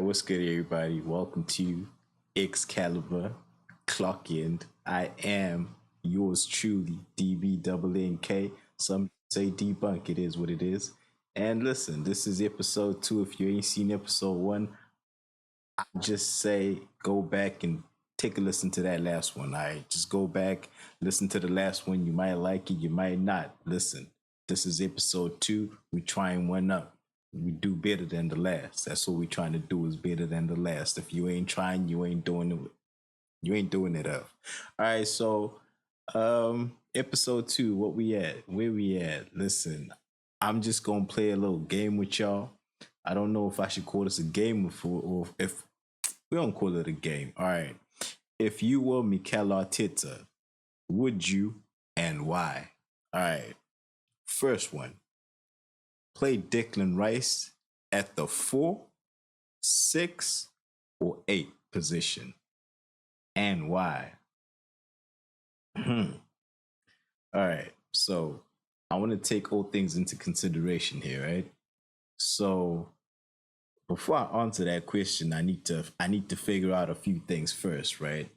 What's good, everybody? Welcome to Excalibur Clock End. I am yours truly, DBNNK. Some say debunk. It is what it is. And listen, this is episode 2. If you ain't seen episode 1, I just say go back and take a listen to that last one. All right, just go back, listen to the last one. You might like it, you might not. Listen, this is episode 2. We trying one up. We do better than the last. That's what we trying to do, is better than the last. If you ain't trying, you ain't doing it. You ain't doing it up. All right, so episode 2, what we at? Where we at? Listen, I'm just gonna play a little game with y'all. I don't know if I should call this a game or if we don't call it a game. All right. If you were Mikel Arteta, would you and why? All right. First one. Play Declan Rice at the 4, 6, or 8 position. And why? All right. So I want to take all things into consideration here, right? So before I answer that question, I need to figure out a few things first, right?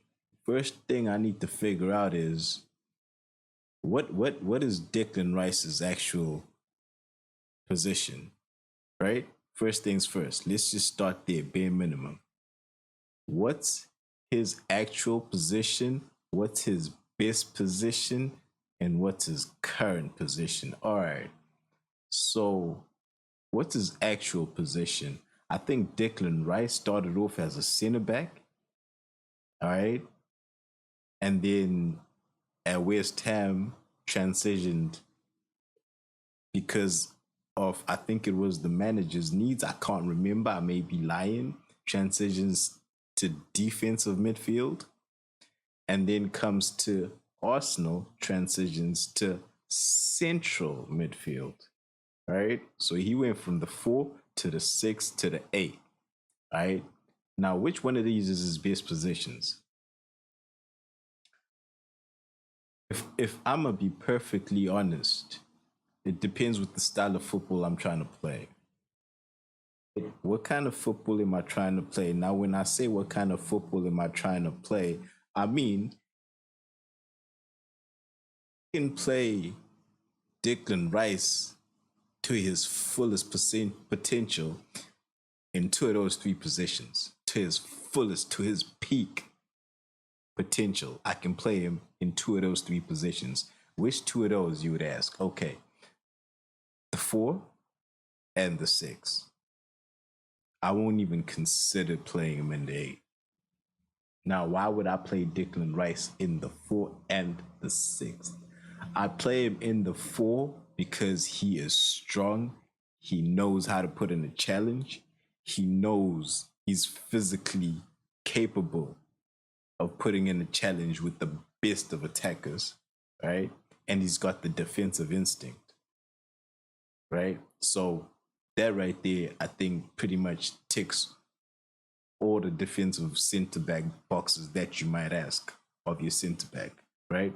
First thing I need to figure out is what is Declan Rice's actual position, right? First things first. Let's just start there, bare minimum. What's his actual position? What's his best position? And what's his current position? All right. So, what's his actual position? I think Declan Rice started off as a center back. All right. And then at West Ham transitioned because of, I think it was the manager's needs. I can't remember. I may be lying. Transitions to defensive midfield. And then comes to Arsenal, transitions to central midfield. Right? So he went from the 4 to the 6 to the 8. Right? Now, which one of these is his best positions? If I'm gonna be perfectly honest, it depends with the style of football I'm trying to play. What kind of football am I trying to play? Now, when I say what kind of football am I trying to play, I mean you can play Declan Rice to his fullest potential in 2 of those 3 positions, to his fullest, to his peak potential. I can play him in 2 of those 3 positions. Which 2 of those, you would ask? Okay, the 4 and the 6. I won't even consider playing him in the 8. Now, why would I play Declan Rice in the 4 and the 6? I play him in the 4 because he is strong. He knows how to put in a challenge. He knows he's physically capable of putting in a challenge with the best of attackers, right? And he's got the defensive instinct, right? So that right there, I think pretty much ticks all the defensive center back boxes that you might ask of your center back, right?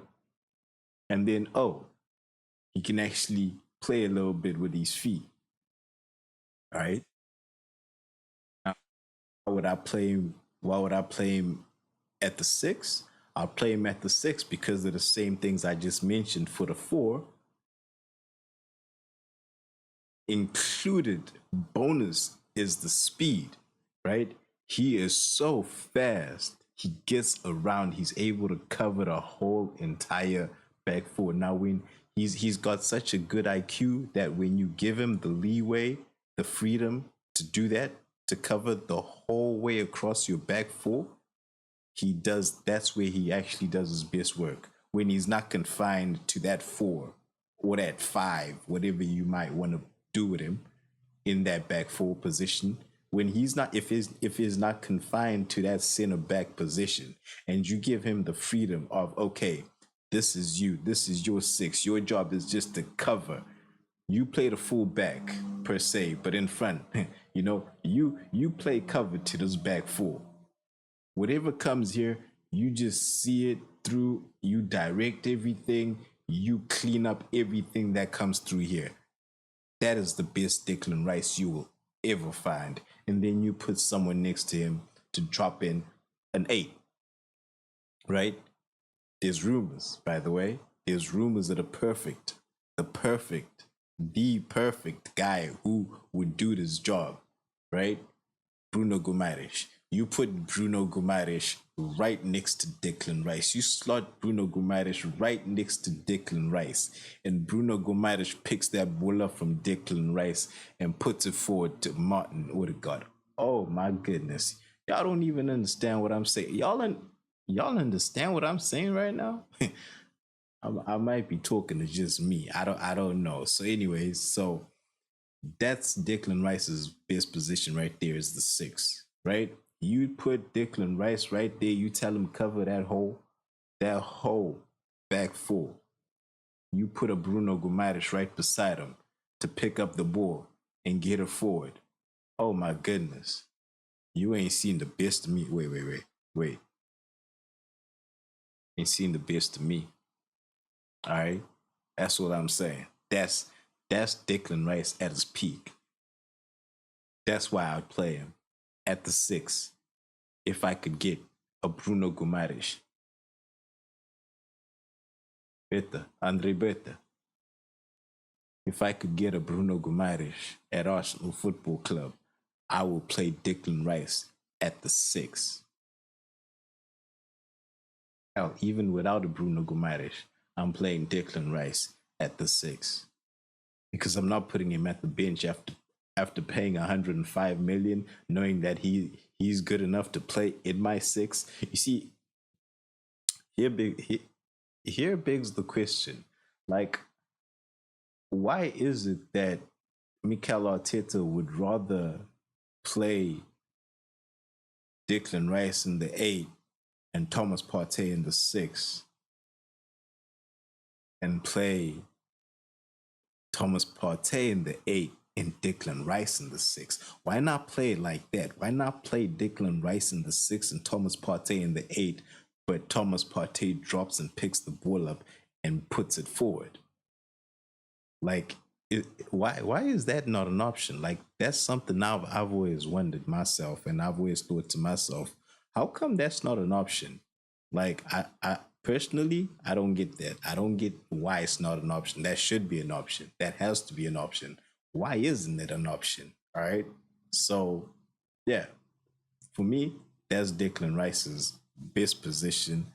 And then, he can actually play a little bit with his feet, right? Now, why would I play him? Why would I play him at the 6? I'll play him at the 6 because of the same things I just mentioned for the 4. Included bonus is the speed, right? He is so fast. He gets around. He's able to cover the whole entire back 4. Now, when he's got such a good IQ that when you give him the leeway, the freedom to do that, to cover the whole way across your back 4, that's where he actually does his best work. When he's not confined to that 4 or that 5, whatever you might want to do with him in that back 4 position. When he's not, if he's not confined to that center back position, and you give him the freedom of, okay, this is you, this is your 6, your job is just to cover. You play the full back per se, but in front, you play cover to this back 4. Whatever comes here, you just see it through, you direct everything, you clean up everything that comes through here. That is the best Declan Rice you will ever find. And then you put someone next to him to drop in an 8, right? There's rumors, by the way. There's rumors that the perfect, the perfect guy who would do this job, right? Bruno Guimaraes. You put Bruno Guimaraes right next to Declan Rice. You slot Bruno Guimaraes right next to Declan Rice. And Bruno Guimaraes picks that ball up from Declan Rice and puts it forward to Martin Odegaard. Oh my goodness. Y'all don't even understand what I'm saying. Y'all understand what I'm saying right now? I might be talking to just me. I don't know. So anyways, so that's Declan Rice's best position right there is the 6, right? You put Declan Rice right there, you tell him cover that whole back 4. You put a Bruno Guimaraes right beside him to pick up the ball and get it forward. Oh my goodness. You ain't seen the best of me. Wait. Ain't seen the best of me. All right? That's what I'm saying. That's Declan Rice at his peak. That's why I'd play him at the 6 if I could get a Bruno Guimaraes. Andre Beta. If I could get a Bruno Guimaraes at Arsenal Football Club, I will play Declan Rice at the 6. Hell, even without a Bruno Guimaraes, I'm playing Declan Rice at the 6 because I'm not putting him at the bench after paying 105 million, knowing that he's good enough to play in my 6. You see, here begs the question, like, why is it that Mikel Arteta would rather play Declan Rice in the 8 and Thomas Partey in the 6 and play Thomas Partey in the 8 and Declan Rice in the 6? Why not play it like that? Why not play Declan Rice in the 6 and Thomas Partey in the 8, but Thomas Partey drops and picks the ball up and puts it forward? Like, why is that not an option? Like, that's something I've always wondered myself, and I've always thought to myself, how come that's not an option? Like, I personally, I don't get that. I don't get why it's not an option. That should be an option. That has to be an option. Why isn't it an option? All right. So, yeah, for me, that's Declan Rice's best position.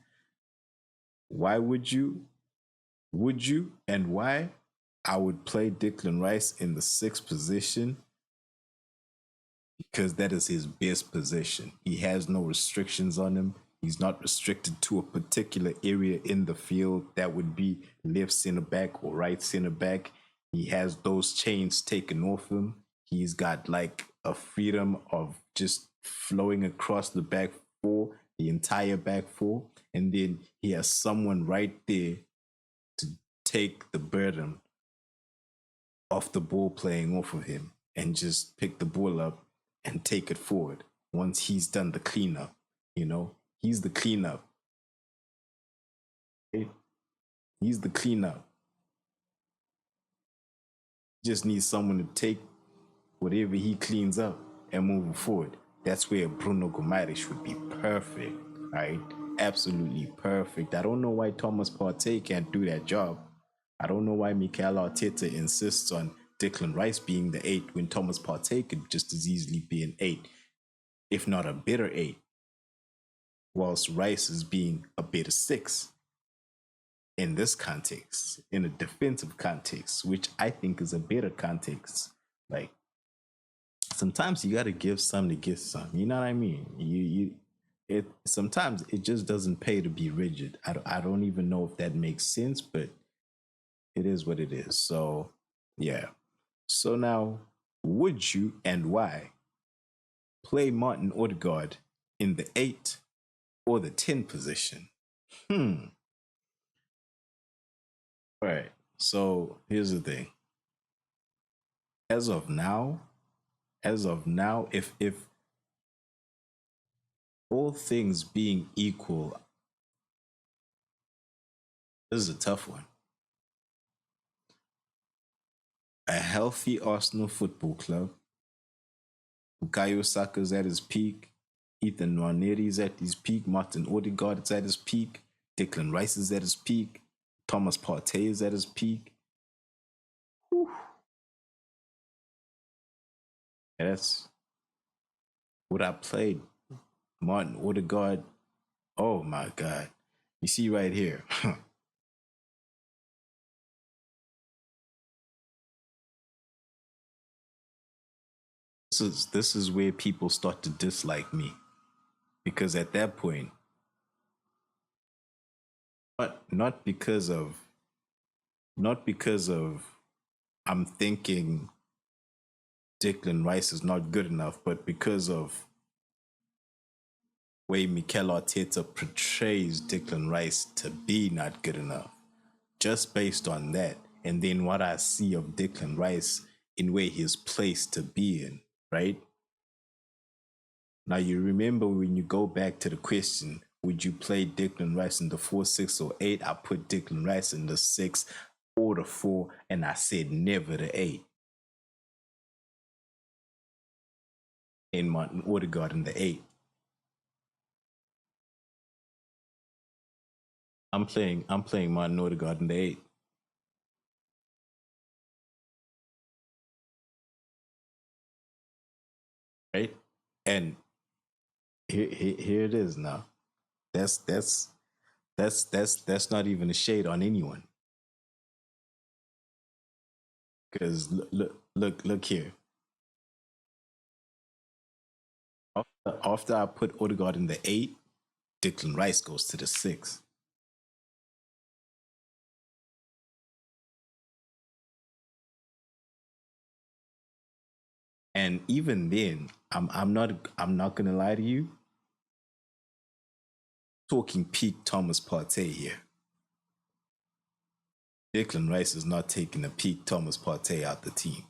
Why would you? Would you? And why? I would play Declan Rice in the 6th position because that is his best position. He has no restrictions on him. He's not restricted to a particular area in the field that would be left center back or right center back. He has those chains taken off him. He's got like a freedom of just flowing across the back 4, the entire back 4. And then he has someone right there to take the burden off the ball playing off of him and just pick the ball up and take it forward once he's done the cleanup. He's the cleanup. He's the cleanup. Just needs someone to take whatever he cleans up and move forward. That's where Bruno Guimaraes would be perfect, right? Absolutely perfect. I don't know why Thomas Partey can't do that job. I don't know why Mikel Arteta insists on Declan Rice being the 8 when Thomas Partey could just as easily be an 8, if not a better 8, whilst Rice is being a better 6 in this context, in a defensive context, which I think is a better context. Like, sometimes you got to give some to get some. You know what I mean? Sometimes it just doesn't pay to be rigid. I don't even know if that makes sense, but it is what it is. So, yeah. So now, would you and why play Martin Odegaard in the 8 or the 10 position? All right. So here's the thing. As of now, if all things being equal, this is a tough one. A healthy Arsenal Football Club Bukayo Saka's at his peak. Ethan Nwaneri's at his peak. Martin Odegaard is at his peak. Declan Rice is at his peak. Thomas Partey is at his peak. Whew. Yeah, that's what I played. Martin Odegaard. Oh my God. You see right here. This is where people start to dislike me. Because at that point, not because of not because of I'm thinking Declan Rice is not good enough, but because of way Mikel Arteta portrays Declan Rice to be not good enough. Just based on that, and then what I see of Declan Rice in where he's placed to be in, right? Now you remember when you go back to the question, would you play Declan Rice in the 4, 6, or 8? I put Declan Rice in the 6 or the 4, and I said never the 8. And Martin Odegaard in the 8. I'm playing Martin Odegaard in the 8. Right? And here it is now. That's that's that's not even a shade on anyone. Because look here. After I put Odegaard in the 8, Declan Rice goes to the 6. And even then, I'm not gonna lie to you. Talking peak Thomas Partey here. Declan Rice is not taking a peak Thomas Partey out the team.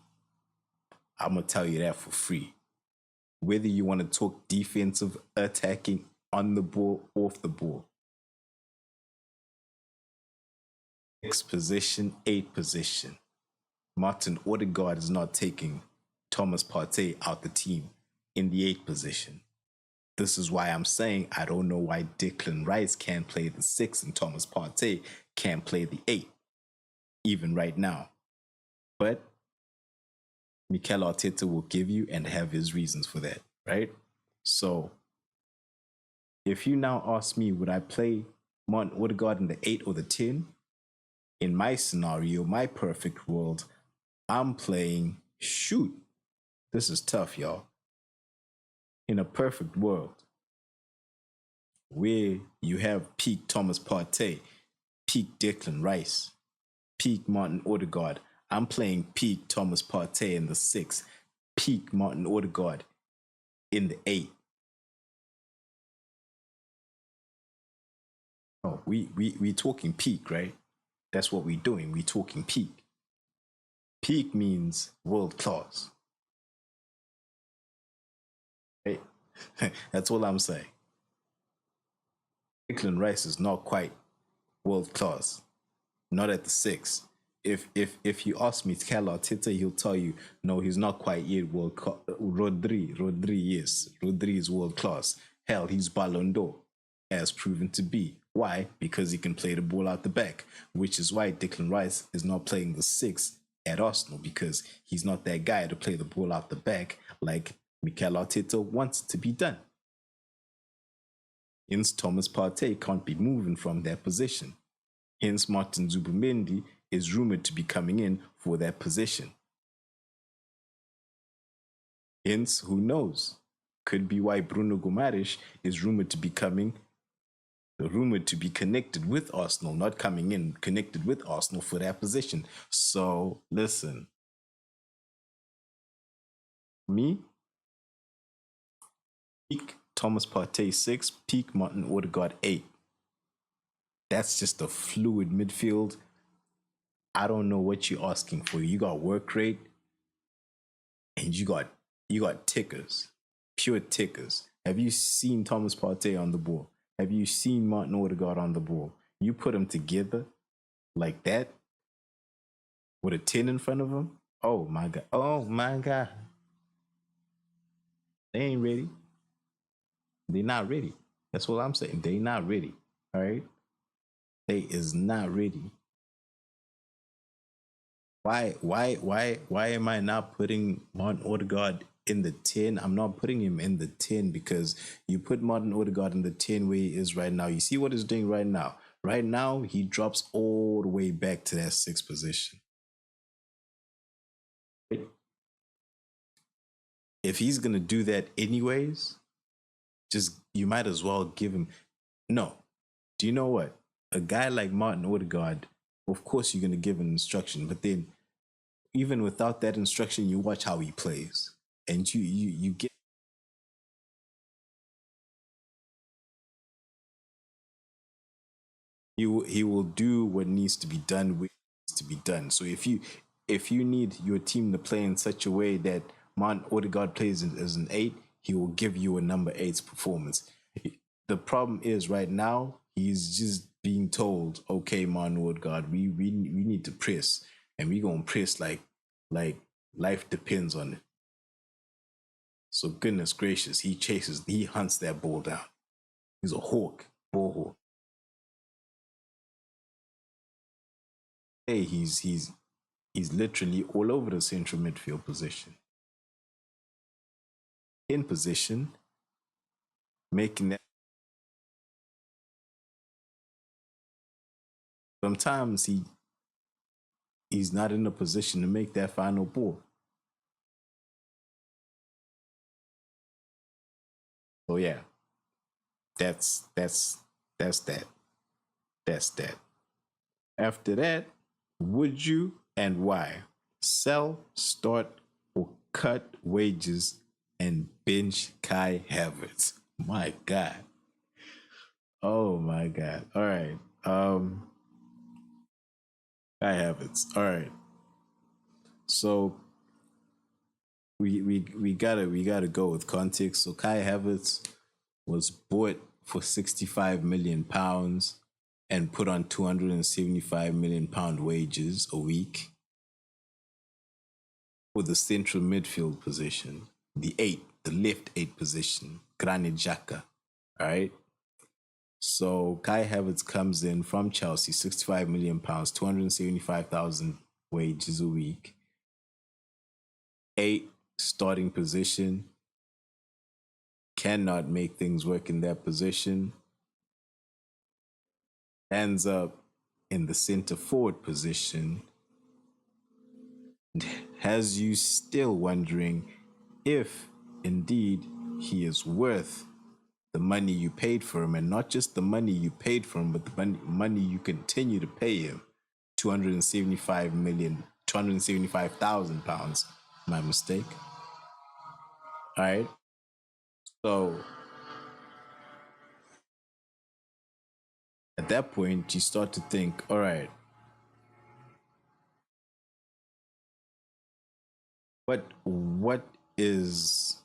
I'm gonna tell you that for free. Whether you want to talk defensive, attacking, on the ball, off the ball, 6 position, 8 position. Martin Odegaard is not taking Thomas Partey out the team in the 8 position. This is why I'm saying I don't know why Declan Rice can't play the 6 and Thomas Partey can't play the 8, even right now. But Mikel Arteta will give you and have his reasons for that, right? So if you now ask me, would I play Martin Odegaard in the 8 or the 10? In my scenario, my perfect world, I'm playing shoot. This is tough, y'all. In a perfect world, where you have peak Thomas Partey, peak Declan Rice, peak Martin Odegaard, I'm playing peak Thomas Partey in the 6, peak Martin Odegaard in the 8. Oh, we talking peak, right? That's what we're doing. We talking peak. Peak means world class. Right? That's all I'm saying. Declan Rice is not quite world class. Not at the 6. If you ask me Mikel Arteta, he'll tell you no, he's not quite yet world class. Rodri, yes, Rodri is world class. Hell, he's Ballon d'Or, as proven to be. Why? Because he can play the ball out the back, which is why Declan Rice is not playing the 6 at Arsenal, because he's not that guy to play the ball out the back like Mikel Arteta wants it to be done. Hence, Thomas Partey can't be moving from that position. Hence, Martin Zubimendi is rumored to be coming in for that position. Hence, who knows? Could be why Bruno Guimaraes is rumored to be connected with Arsenal, not coming in, connected with Arsenal for that position. So, listen. Me, peak Thomas Partey 6, peak Martin Odegaard 8. That's just a fluid midfield. I don't know what you're asking for. You got work rate, and you got tickers, pure tickers. Have you seen Thomas Partey on the ball? Have you seen Martin Odegaard on the ball? You put them together like that with a 10 in front of them. Oh my god! Oh my god! They ain't ready. They're not ready. That's what I'm saying. They not ready. All right. They is not ready. Why am I not putting Martin Odegaard in the 10? I'm not putting him in the 10 because you put Martin Odegaard in the 10 where he is right now. You see what he's doing right now. Right now, he drops all the way back to that sixth position. If he's gonna do that anyways, just you might as well give him. No. Do you know what? A guy like Martin Odegaard, of course you're gonna give an instruction, but then even without that instruction, you watch how he plays, and you get he will do what needs to be done. What needs to be done. So if you need your team to play in such a way that Martin Odegaard plays as an eight, he will give you a number eight's performance. The problem is right now he's just being told, okay, Martin Odegaard, we need to press, and we gonna press like life depends on it. So goodness gracious, he hunts that ball down. He's a hawk, ball hawk. Hey, he's literally all over the central midfield position. In position, making that sometimes he's not in a position to make that final ball. So yeah, that's that's that's that. That's that. After that, would you and why sell, start, or cut wages and bench Kai Havertz? My God. Oh my God. All right. Kai Havertz. All right. So we gotta go with context. So Kai Havertz was bought for £65 million and put on £275 million wages a week for the central midfield position, the left eight position, Granit Xhaka. All right. So Kai Havertz comes in from Chelsea, £65 million, 275,000 wages a week, eight starting position, cannot make things work in that position, ends up in the center forward position, has you still wondering if indeed he is worth the money you paid for him, and not just the money you paid for him, but the money you continue to pay him. 275,000 pounds. My mistake. All right. So at that point, you start to think, all right, what is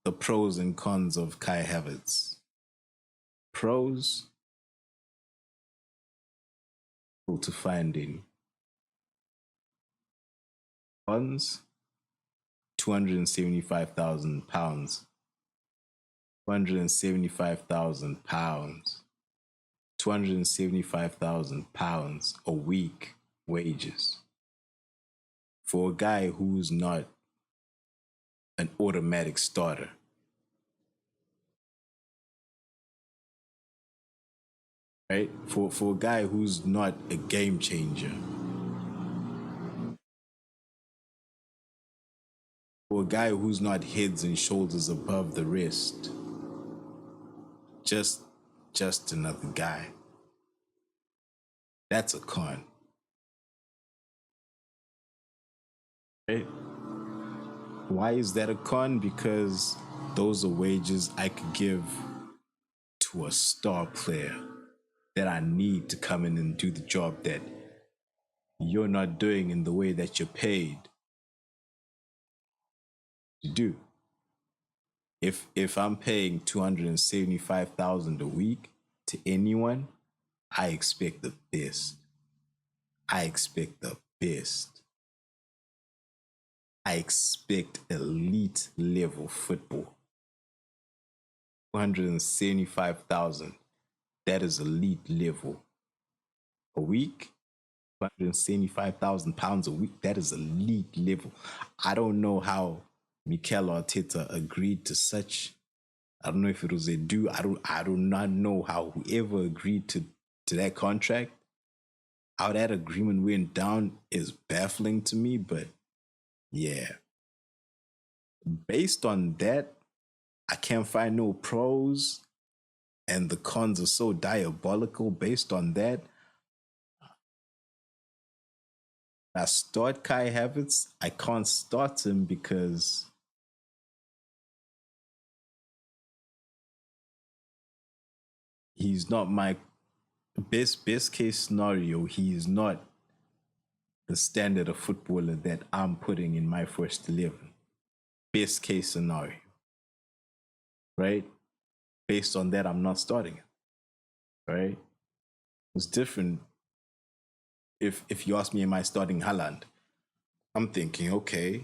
the pros and cons of Kai Havertz? Pros, to finding. Cons, £275,000. £275,000. £275,000 a week wages for a guy who's not an automatic starter. Right? For a guy who's not a game changer. For a guy who's not heads and shoulders above the rest. Just another guy. That's a con. Right? Why is that a con? Because those are wages I could give to a star player that I need to come in and do the job that you're not doing in the way that you're paid to do. If I'm paying 275,000 a week to anyone, I expect the best. I expect the best. I expect elite level football. 275,000. That is elite level. A week, £175,000 a week. That is elite level. I don't know how Mikel Arteta agreed to such. I don't know if it was a do. I do not know how whoever agreed to that contract. How that agreement went down is baffling to me, but yeah. Based on that, I can't find no pros, and the cons are so diabolical. Based on that, I start Kai Havertz. I can't start him because he's not my best case scenario. He is not the standard of footballer that I'm putting in my first 11. Best case scenario, right? Based on that, I'm not starting him, right? It's different if you ask me, am I starting Haaland? I'm thinking, okay,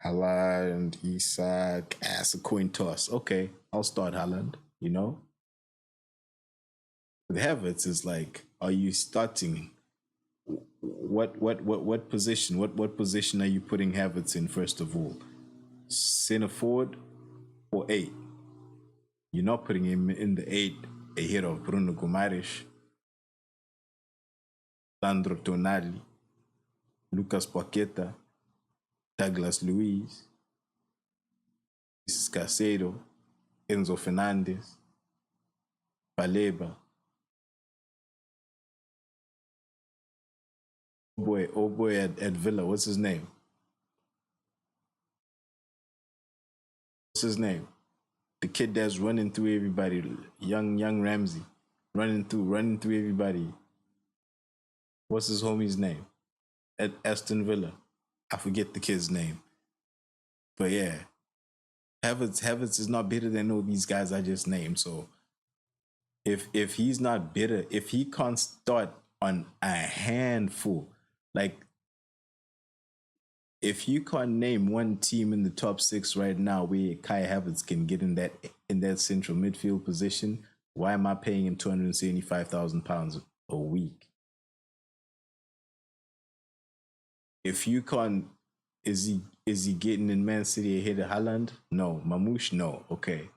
Haaland, Isak, as a coin toss. Okay, I'll start Haaland, you know? With Havertz, is like, are you starting what position? What position are you putting Havertz in first of all? Center forward or eight? You're not putting him in the eight ahead of Bruno Guimaraes, Sandro Tonali, Lucas Paqueta, Douglas Luiz, Casado, Enzo Fernandez, Baleba. Oh boy at Villa, what's his name? What's his name? The kid that's running through everybody, young Ramsey, running through everybody. What's his homie's name? At Aston Villa. I forget the kid's name. But yeah, Havertz is not better than all these guys I just named. So if he's not better, if he can't start on a handful, like if you can't name one team in the top six right now where Kai Havertz can get in that central midfield position, why am I paying him £275,000 a week? If you can't, is he getting in Man City ahead of Haaland? No. Mamouche? No. Okay.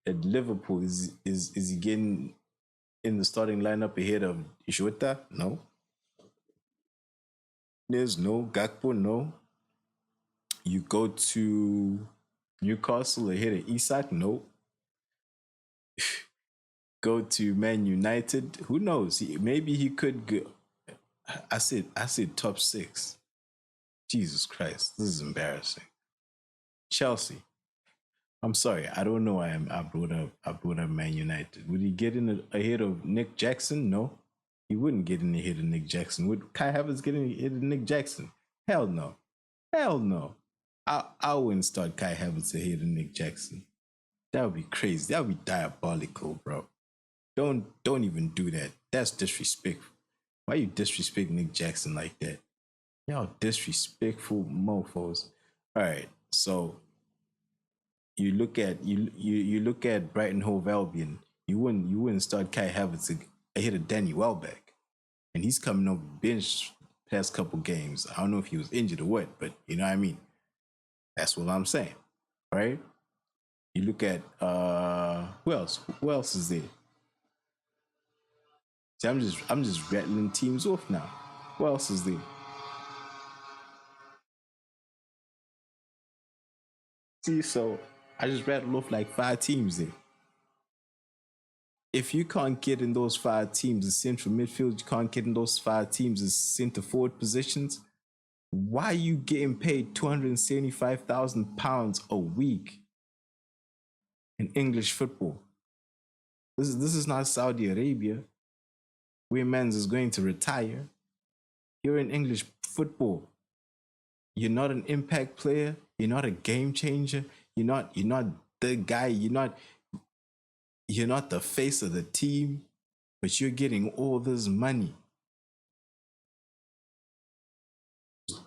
At Liverpool, is he getting in the starting lineup ahead of Jota? No. There's no Gakpo. No. You go to Newcastle ahead of Isak? No. Go to Man United? Who knows? Maybe he could go. I said top six. Jesus Christ, this is embarrassing. Chelsea. I'm sorry, I don't know why I brought up Man United. Would he get in ahead of Nick Jackson? No, he wouldn't get in ahead of Nick Jackson. Would Kai Havertz get in ahead of Nick Jackson? Hell no, hell no. I wouldn't start Kai Havertz ahead of Nick Jackson. That would be crazy. That would be diabolical, bro. Don't even do that. That's disrespectful. Why you disrespect Nick Jackson like that? Y'all disrespectful mofos. All right, so you look at Brighton Hove Albion. You wouldn't start Kai Havertz ahead of Danny Welbeck, and he's coming off bench past couple games. I don't know if he was injured or what, but you know what I mean. That's what I'm saying, right? You look at who else? Who else is there? See, I'm just rattling teams off now. Who else is there? See, so I just rattled off like 5 teams there. If you can't get in those 5 teams as central midfield, you can't get in those 5 teams as center forward positions. Why are you getting paid £275,000 a week in English football? This is not Saudi Arabia, where man's is going to retire. You're in English football. You're not an impact player. You're not a game changer. You're not the guy. You're not the face of the team, but you're getting all this money.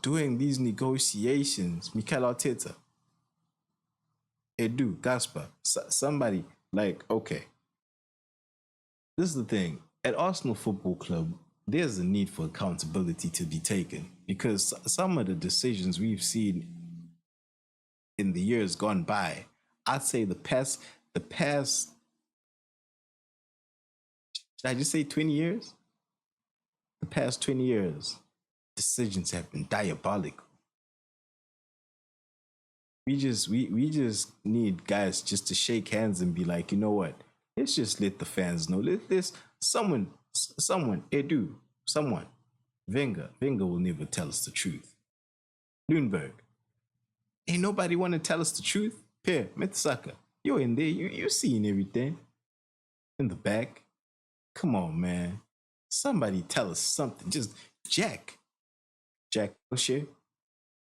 Doing these negotiations, Mikel Arteta, Edu, Gaspar, somebody Like, okay, this is the thing. At Arsenal Football Club, there's a need for accountability to be taken because some of the decisions we've seen in the years gone by, I'd say the past, should I just say 20 years? The past 20 years, decisions have been diabolical. We just need guys just to shake hands and be like, you know what? Let's just let the fans know. Let this someone, Edu, someone, Wenger will never tell us the truth. Lundberg, ain't nobody want to tell us the truth. Per Mitsaka, you're in there. You seeing everything in the back. Come on, man. Somebody tell us something. Just Jack O'Shea,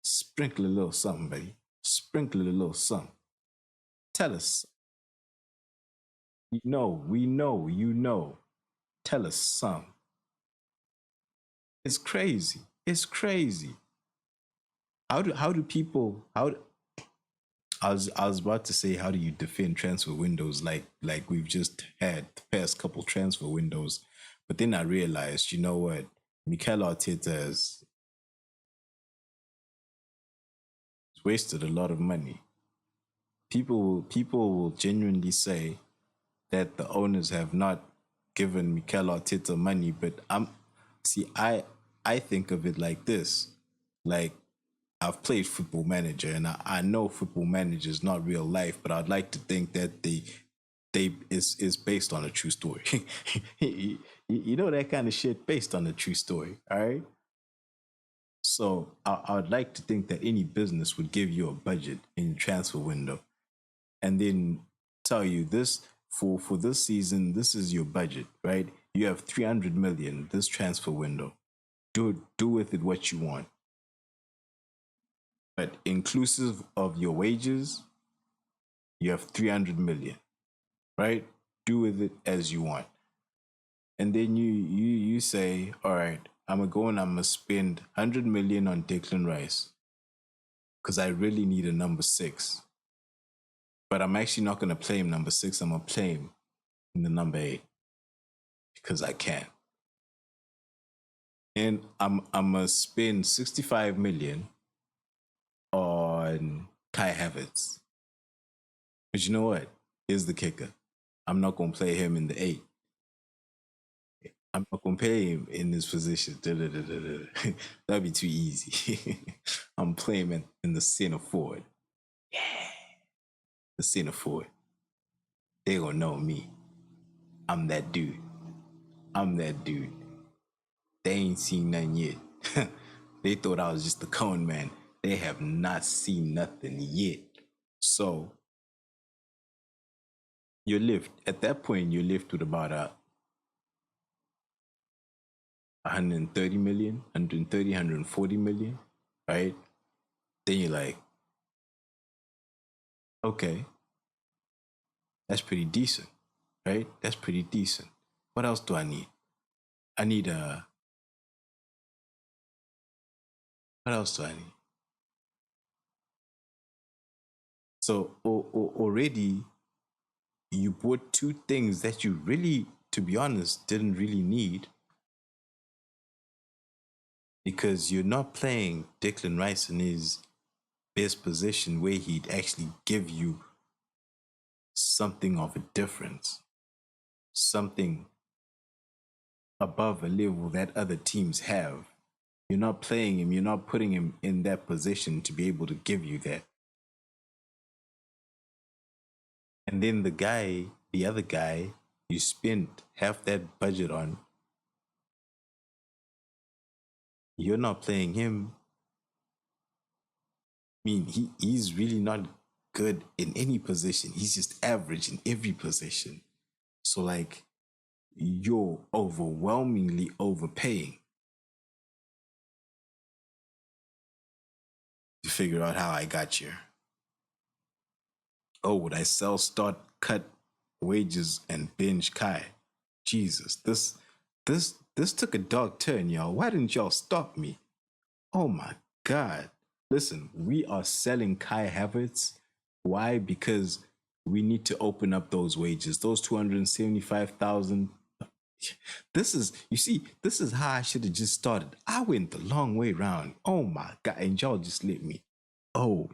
sprinkle a little something, buddy. Sprinkle a little something. Tell us. We know. Tell us some. It's crazy. It's crazy. How do people how I was about to say how do you defend transfer windows like we've just had the past couple transfer windows, but then I realized, you know what, Mikel Arteta has wasted a lot of money. People will genuinely say that the owners have not given Mikel Arteta money, but I think of it like this. Like, I've played Football Manager, and I know Football Manager is not real life, but I'd like to think that they is based on a true story. You know that kind of shit based on a true story. All right. So I'd like to think that any business would give you a budget in your transfer window, and then tell you this for this season. This is your budget, right? You have 300 million this transfer window. Do with it what you want, but inclusive of your wages, you have 300 million, right? Do with it as you want. And then you say, all right, I'm gonna go and I'm gonna spend 100 million on Declan Rice because I really need a number six. But I'm actually not gonna play him number six. I'm gonna play him in the number eight because I can. And I'm gonna spend 65 million on Kai Havertz. But you know what? Here's the kicker. I'm not gonna play him in the eight. I'm not gonna play him in this position. That'd be too easy. I'm playing him in the center forward. The center forward. They gonna know me. I'm that dude. I'm that dude. They ain't seen nothing yet. They thought I was just the cone man. They have not seen nothing yet. So you're left at that point. You're left with about 130 million, 130, 140 million, right? Then you're like, okay, that's pretty decent, right? That's pretty decent. What else do I need? I need what else do I need? So already you bought two things that you really, to be honest, didn't really need because you're not playing Declan Rice in his best position where he'd actually give you something of a difference, something above a level that other teams have. You're not playing him, you're not putting him in that position to be able to give you that. And then the other guy, you spent half that budget on, you're not playing him. I mean, he's really not good in any position. He's just average in every position. So, like, you're overwhelmingly overpaying to figure out how I got here. Oh, would I sell, start, cut wages, and binge Kai? Jesus, this took a dark turn, y'all. Why didn't y'all stop me? Oh my God. Listen, we are selling Kai Havertz. Why? Because We need to open up those wages. Those 275,000. This is, you see, this is how I should have just started. I went the long way round. Oh my God. And y'all just let me. Oh,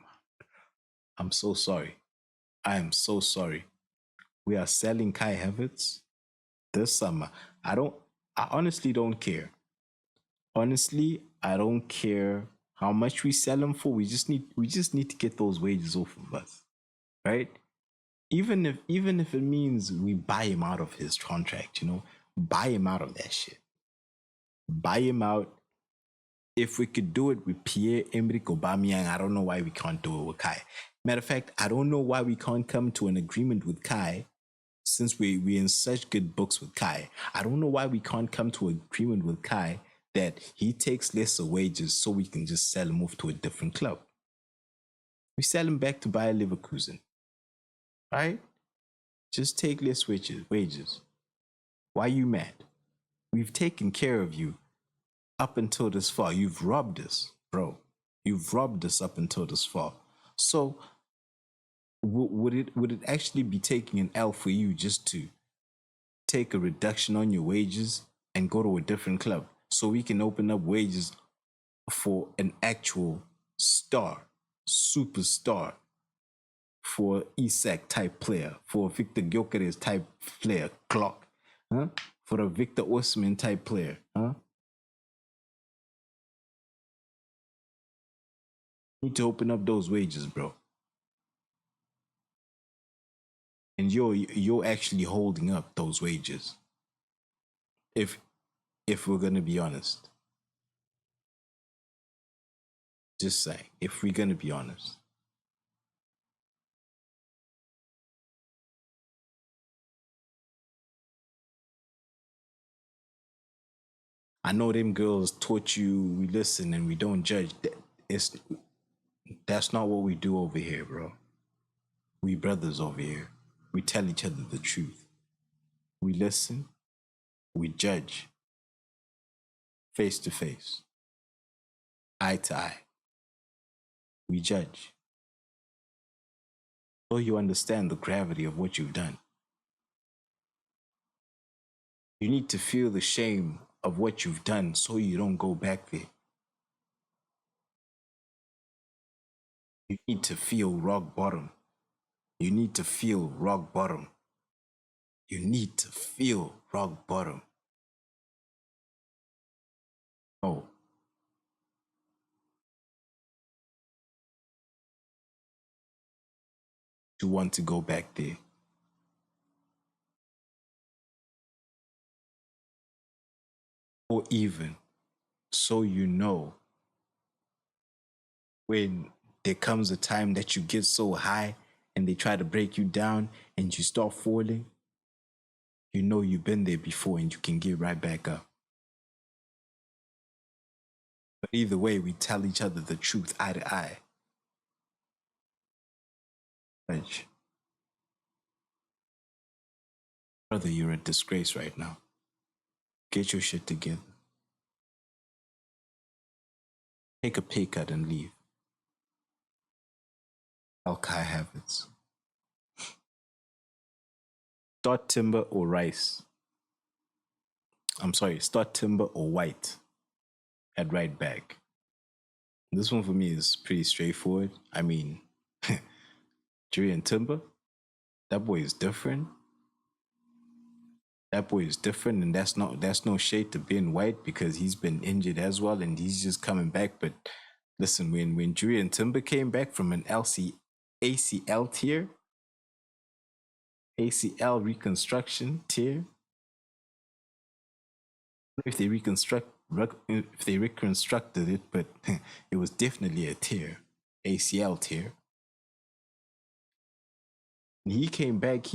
I'm so sorry. I am so sorry. We are selling Kai Havertz this summer. I honestly don't care. Honestly, I don't care how much we sell him for. We just need to get those wages off of us. Right? Even if it means we buy him out of his contract, buy him out of that shit. Buy him out. If we could do it with Pierre-Emerick Aubameyang, I don't know why we can't do it with Kai. Matter of fact, I don't know why we can't come to an agreement with Kai since we're in such good books with Kai. I don't know why we can't come to an agreement with Kai that he takes lesser wages so we can just sell him off to a different club. We sell him back to Bayer Leverkusen, right? Just take less wages. Why are you mad? We've taken care of you up until this far. You've robbed us, bro. You've robbed us up until this far. So would it actually be taking an L for you just to take a reduction on your wages and go to a different club so we can open up wages for an actual star, superstar, for Isak type player, for Victor Gyökeres type player, clock, huh? For a Victor Osimhen type player, huh? Need to open up those wages, bro. And you're actually holding up those wages. If we're gonna be honest, just saying, if we're gonna be honest, I know them girls taught you we listen and we don't judge. It's that's not what we do over here, bro. We brothers over here. We tell each other the truth. We listen. We judge face to face, eye to eye. We judge. So you understand the gravity of what you've done. You need to feel the shame of what you've done so you don't go back there. You need to feel rock bottom. You need to feel rock bottom. You need to feel rock bottom. Oh, you want to go back there. Or even so you know when there comes a time that you get so high and they try to break you down and you start falling, you know you've been there before and you can get right back up. But either way, we tell each other the truth eye to eye. Reg, brother, you're a disgrace right now. Get your shit together. Take a pay cut and leave. Kai Havertz. Start Timber or Rice. I'm sorry, start Timber or White at right back. This one for me is pretty straightforward. I mean, Julian Timber, that boy is different. That boy is different, and that's no shade to Ben White because he's been injured as well, and he's just coming back. But listen, when Julian Timber came back from an ACL tier, ACL reconstruction tier, if they reconstructed it, but it was definitely a tear, ACL tear. When he came back,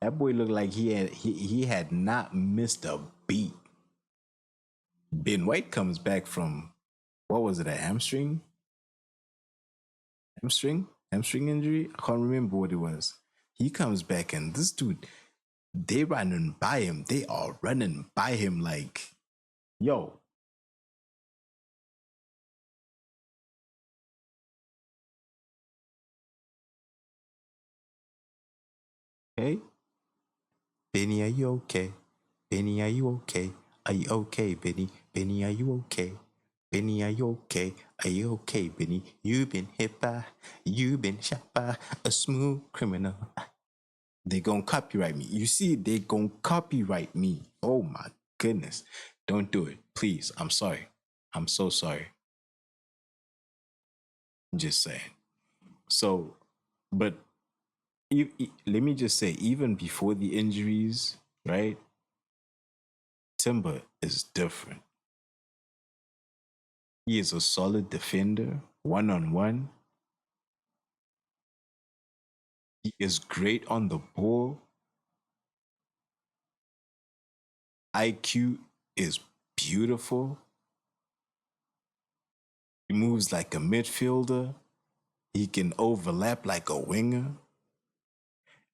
that boy looked like he had not missed a beat. Ben White comes back from what was it, a hamstring injury? I can't remember what it was. He comes back and this dude, they running by him. They are running by him like, yo. Hey, Benny, are you okay? Benny, are you okay? Are you okay, Benny? Benny, are you okay? Benny, are you okay? Are you okay, Benny? You've been hit by, you've been shot by a smooth criminal. They gonna copyright me. You see, they gonna copyright me. Oh my goodness. Don't do it. Please. I'm sorry. I'm so sorry. I'm just saying. So, but let me just say, even before the injuries, right? Timber is different. He is a solid defender, one on one. He is great on the ball. IQ is beautiful. He moves like a midfielder. He can overlap like a winger.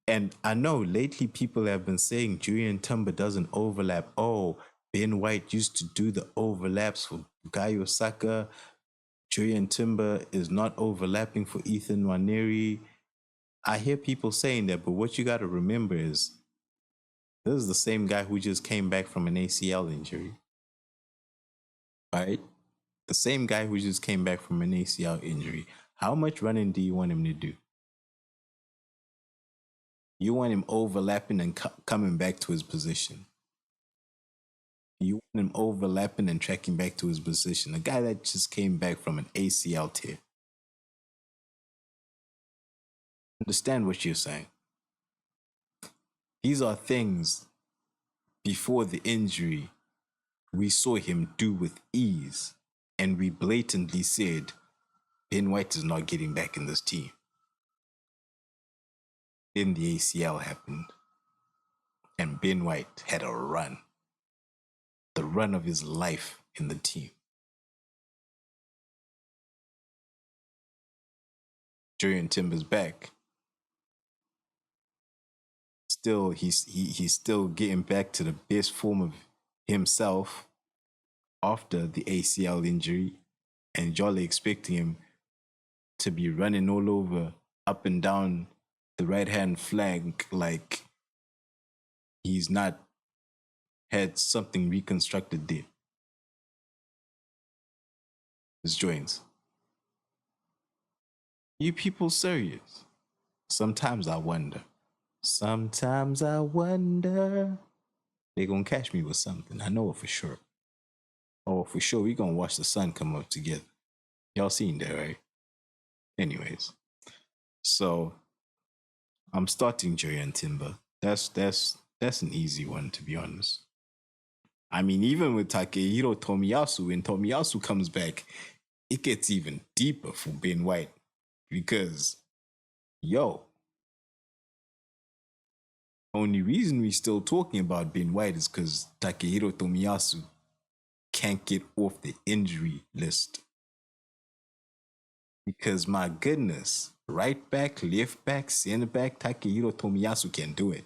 And I know lately people have been saying Julian Timber doesn't overlap. Oh, Ben White used to do the overlaps for Bukayo Saka. Julian Timber is not overlapping for Ethan Nwaneri. I hear people saying that, but what you got to remember is this is the same guy who just came back from an ACL injury. Right? The same guy who just came back from an ACL injury. How much running do you want him to do? You want him overlapping and coming back to his position. You want him overlapping and tracking back to his position. A guy that just came back from an ACL tear. Understand what you're saying. These are things before the injury we saw him do with ease. And we blatantly said, Ben White is not getting back in this team. Then the ACL happened. And Ben White had a run. The run of his life in the team. Julian Timber's back. Still, he's still getting back to the best form of himself after the ACL injury, and Jolly expecting him to be running all over, up and down the right hand flank like he's not had something reconstructed there. His joints. You people serious? Sometimes I wonder. Sometimes I wonder. They gonna catch me with something. I know it for sure. Oh, for sure, we gonna watch the sun come up together. Y'all seen that, right? Anyways, so I'm starting Julian Timber. That's an easy one, to be honest. I mean, even with Takehiro Tomiyasu, when Tomiyasu comes back, it gets even deeper for Ben White because, yo, only reason we still talking about Ben White is because Takehiro Tomiyasu can't get off the injury list. Because my goodness, right back, left back, center back, Takehiro Tomiyasu can do it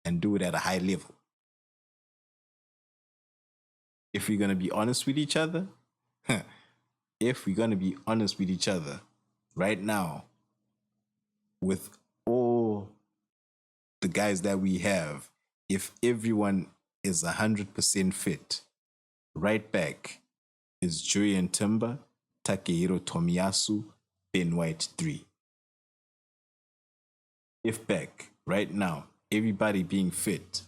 and do it at a high level. If we're gonna be honest with each other, if we're gonna be honest with each other, right now, with all the guys that we have, if everyone is 100% fit, right back is Julian Timber, Takehiro Tomiyasu, Ben White 3. If back, right now, everybody being fit,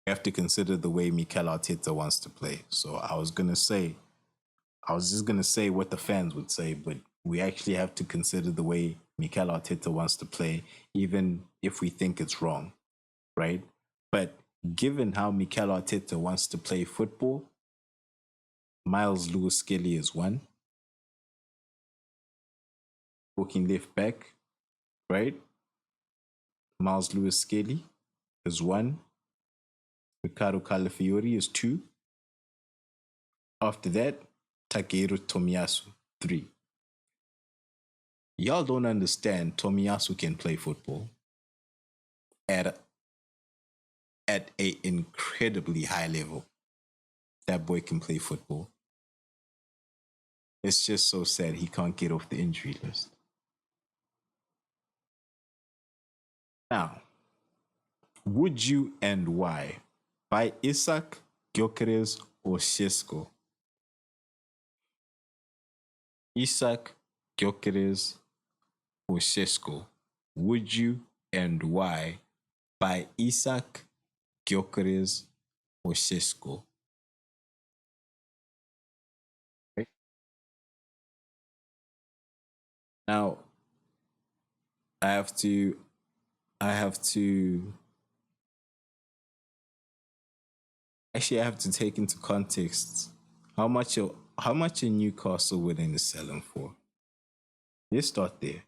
we have to consider the way Mikel Arteta wants to play. So I was just gonna say what the fans would say, but we actually have to consider the way Mikel Arteta wants to play, even if we think it's wrong, right? But given how Mikel Arteta wants to play football, Miles Lewis Skelly is one. Walking left back, right? Miles Lewis Skelly is one. Ricardo Calafiori is two. After that, Takehiro Tomiyasu, 3. Y'all don't understand Tomiyasu can play football at a incredibly high level. That boy can play football. It's just so sad he can't get off the injury list. Now, would you and why? By Isaac, Gyökeres, or Cisco? Isaac, Gyökeres, or Cisco? Would you and why? By Isaac, Gyökeres, or Cisco? Okay. Now, I have to, I have to, actually, I have to take into context how much are Newcastle willing to sell him for? Let's start there.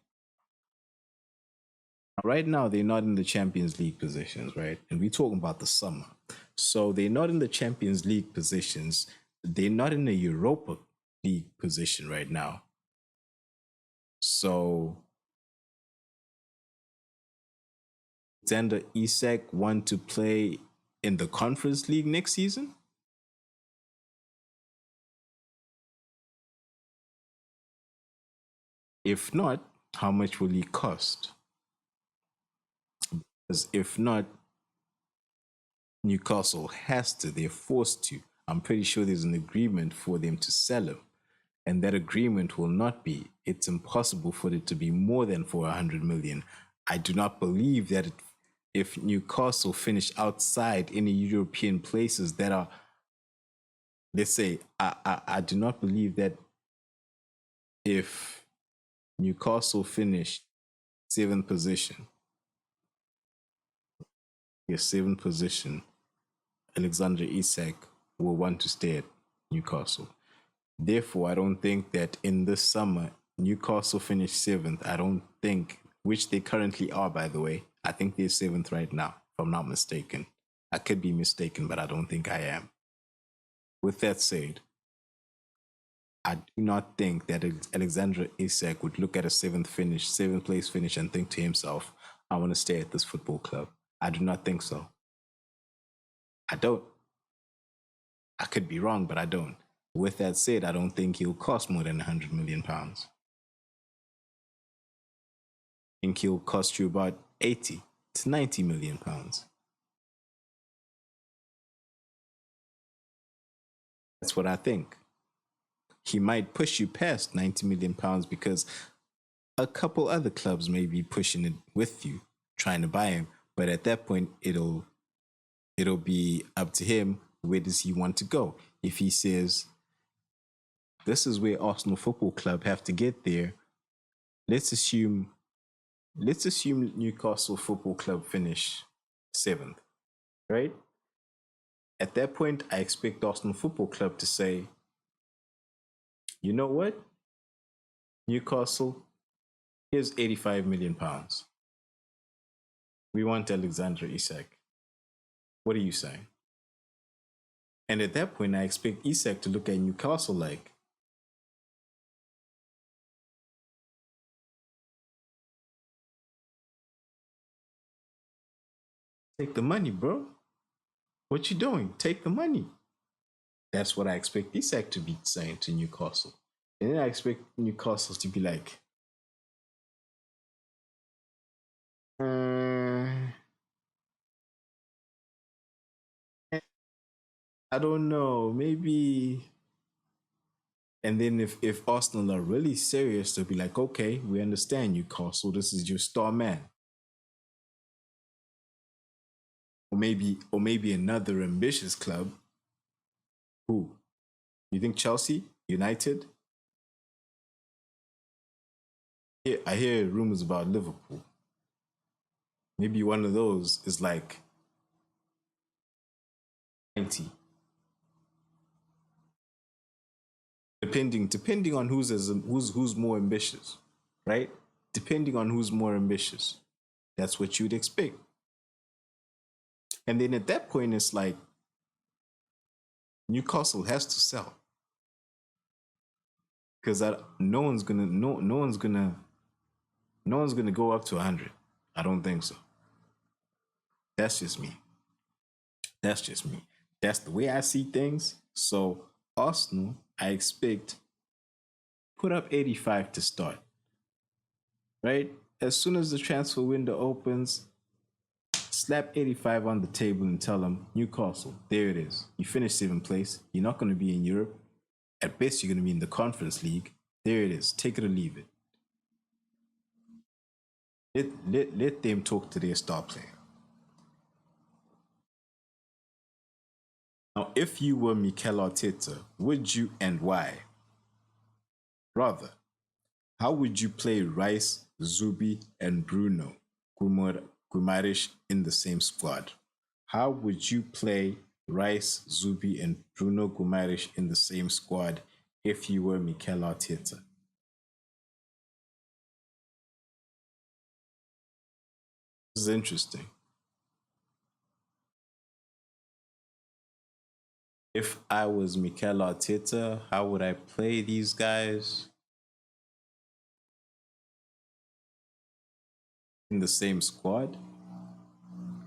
Right now, they're not in the Champions League positions, right? And we're talking about the summer. So they're not in the Champions League positions. They're not in the Europa League position right now. So Xander Isak want to play in the Conference League next season? If not, how much will he cost? Because if not, Newcastle has to, they're forced to. I'm pretty sure there's an agreement for them to sell him. And that agreement will not be, it's impossible for it to be more than for 100 million. I do not believe that if Newcastle finish outside any European places that are, let's say, I do not believe that if Newcastle finish seventh position, yes, seventh position, Alexander Isak will want to stay at Newcastle. Therefore, I don't think that in this summer, Newcastle finished seventh. I don't think, which they currently are, by the way. I think they're seventh right now, if I'm not mistaken. I could be mistaken, but I don't think I am. With that said, I do not think that Alexander Isak would look at a seventh place finish, and think to himself, I want to stay at this football club. I do not think so. I don't. I could be wrong, but I don't. With that said, I don't think he'll cost more than £100 million. I think he'll cost you about 80 to £90 million. That's what I think. He might push you past £90 million because a couple other clubs may be pushing it with you, trying to buy him. But at that point, it'll be up to him. Where does he want to go? If he says, this is where Arsenal Football Club have to get there, let's assume Newcastle Football Club finish seventh, right? At that point, I expect Arsenal Football Club to say, you know what, Newcastle, here's £85 million. We want Alexander Isak. What are you saying? And at that point, I expect Isak to look at Newcastle like, take the money, bro. What you doing? Take the money. That's what I expect Isak to be saying to Newcastle. And then I expect Newcastle to be like, I don't know, maybe. And then if Arsenal are really serious, they'll be like, okay, we understand Newcastle. This is your star man. Or maybe another ambitious club. Who? You think Chelsea? United? Yeah, I hear rumors about Liverpool. Maybe one of those is like 90. Depending on who's more ambitious, right? Depending on who's more ambitious. That's what you'd expect. And then at that point, it's like Newcastle has to sell because no one's gonna go up to 100. I don't think so. That's just me. That's just me. That's the way I see things. So Arsenal, I expect put up 85 to start. Right? As soon as the transfer window opens, Slap 85 on the table and tell them, Newcastle, there it is. You finished 7th place. You're not going to be in Europe. At best, you're going to be in the Conference League. There it is. Take it or leave it. Let them talk to their star player. Now, if you were Mikel Arteta, would you and why? Rather, how would you play Rice, Zubi, and Bruno Guimaraes in the same squad? How would you play Rice, Zubi, and Bruno Guimaraes in the same squad if you were Mikel Arteta? This is interesting. If I was Mikel Arteta, how would I play these guys in the same squad?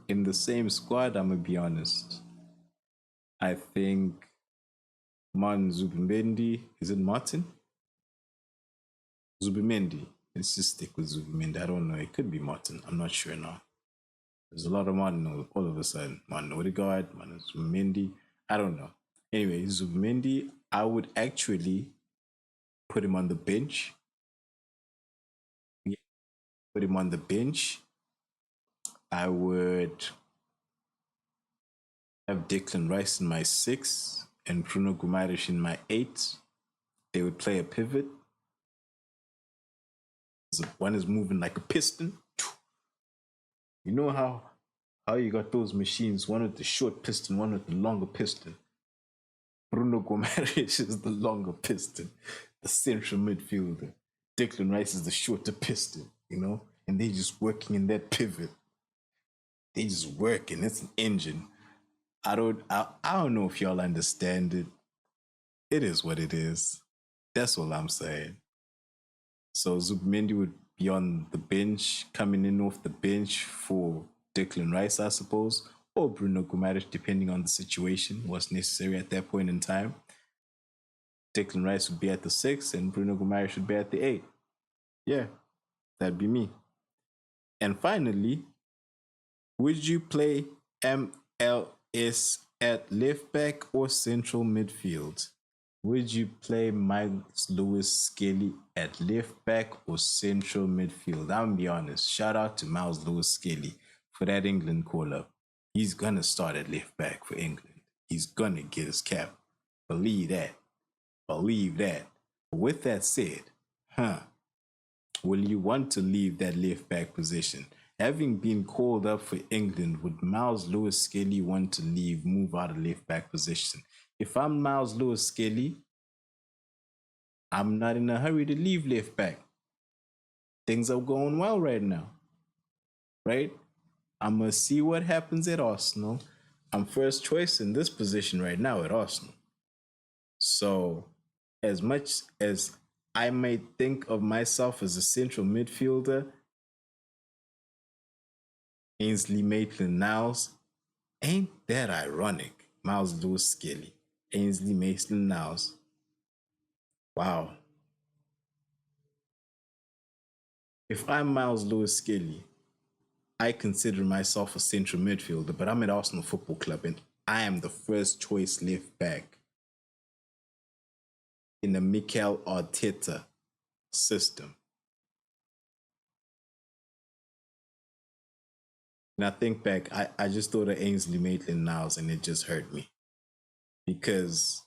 In the same squad, I'm gonna be honest. I think Man Zubimendi, is it Martin? Zubimendi. Let's just stick with Zubimendi. I don't know. It could be Martin. I'm not sure now. There's a lot of Martin all of a sudden. Martin Odegaard, Martin Zubimendi. I don't know. Anyway, Zubimendi, I would actually put him on the bench. Yeah, put him on the bench. I would have Declan Rice in my 6 and Bruno Guimaraes in my 8. They would play a pivot. One is moving like a piston. You know how you got those machines, one with the short piston, one with the longer piston. Bruno Guimaraes is the longer piston, the central midfielder. Declan Rice is the shorter piston, you know? And they just working in that pivot. They just working. It's an engine. I don't know if y'all understand it. It is what it is. That's all I'm saying. So Zubimendi would be on the bench, coming in off the bench for Declan Rice, I suppose, or Bruno Guimaraes, depending on the situation, what's necessary at that point in time. Declan Rice would be at the 6 and Bruno Guimaraes would be at the 8. Yeah, that'd be me. And finally, would you play MLS at left back or central midfield? Would you play Miles Lewis Skelly at left back or central midfield? I'm gonna be honest. Shout out to Miles Lewis Skelly for that England call up. He's gonna start at left back for England. He's gonna get his cap. Believe that. Believe that. With that said, will you want to leave that left back position? Having been called up for England, would Miles Lewis Skelly want to leave, move out of left back position? If I'm Miles Lewis Skelly, I'm not in a hurry to leave left back. Things are going well right now, right? I'm going to see what happens at Arsenal. I'm first choice in this position right now at Arsenal. So, as much as I may think of myself as a central midfielder, Ainsley Maitland-Niles, ain't that ironic? Miles Lewis Skelly, Ainsley Maitland-Niles. Wow. If I'm Miles Lewis Skelly, I consider myself a central midfielder, but I'm at Arsenal Football Club and I am the first choice left back in the Mikel Arteta system. And I think back, I just thought of Ainsley Maitland-Niles and it just hurt me. Because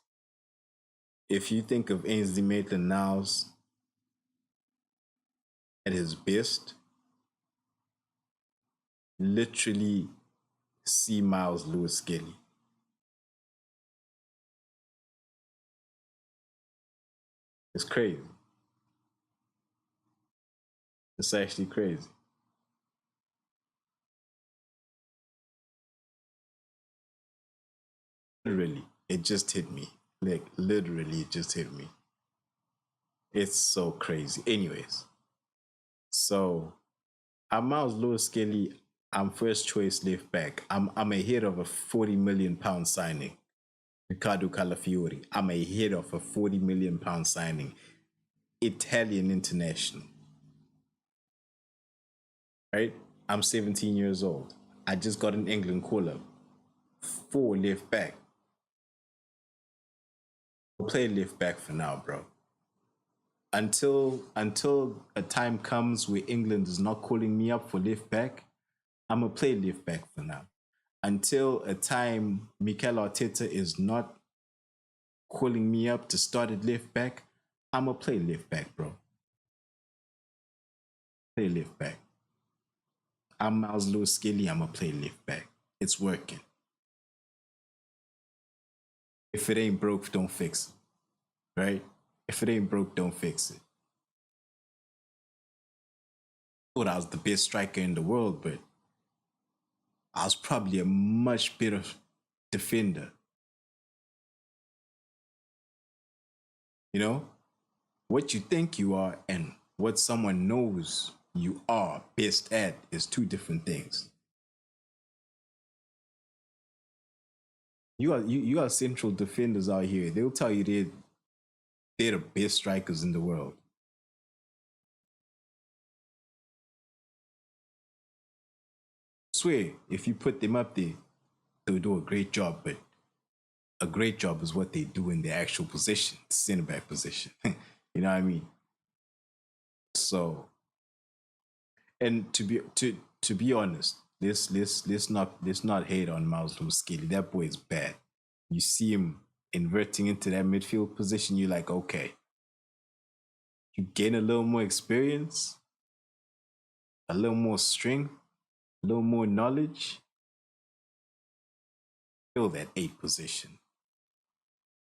if you think of Ainsley Maitland-Niles at his best, literally see Miles Lewis Skelly. It's crazy. It's actually crazy. Literally, it just hit me. Like, literally, it just hit me. It's so crazy. Anyways, so I'm Miles Lewis Skelly. I'm first choice left back. I'm ahead of a £40 million signing. Riccardo Calafiori. I'm ahead of a £40 million signing. Italian international. Right? I'm 17 years old. I just got an England call up for left back. I'll play left back for now, bro. Until a time comes where England is not calling me up for left back, I'm gonna play left back for now. Until a time Mikel Arteta is not calling me up to start at left back, I'm gonna play left back, bro. Play left back. I'm Miles Lewis Skelly, I'm gonna play left back. It's working. If it ain't broke, don't fix it. Right? If it ain't broke, don't fix it. I thought I was the best striker in the world, but I was probably a much better defender. You know? What you think you are and what someone knows you are best at is two different things. You got central defenders out here. They'll tell you they're the best strikers in the world. I swear, if you put them up there, they'll do a great job, but a great job is what they do in their actual position, center back position. You know what I mean? So, and to be honest, let's not hate on Miles Lewis Skelly. That boy is bad. You see him inverting into that midfield position, you're like, okay, you gain a little more experience, a little more strength, a little more knowledge, fill that 8 position.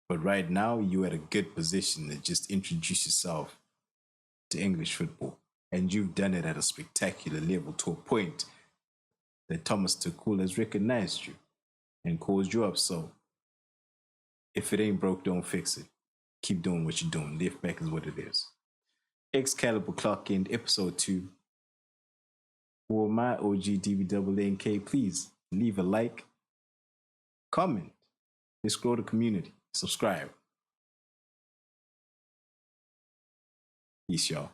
But right now, you're at a good position to just introduce yourself to English football. And you've done it at a spectacular level to a point that Thomas Tuchel has recognized you and calls you up. So if it ain't broke, don't fix it. Keep doing what you're doing. Left back is what it is. Excalibur Clock End, episode 2. For my OG DBNK, please leave a like, comment, let's grow the community, subscribe. Peace, y'all.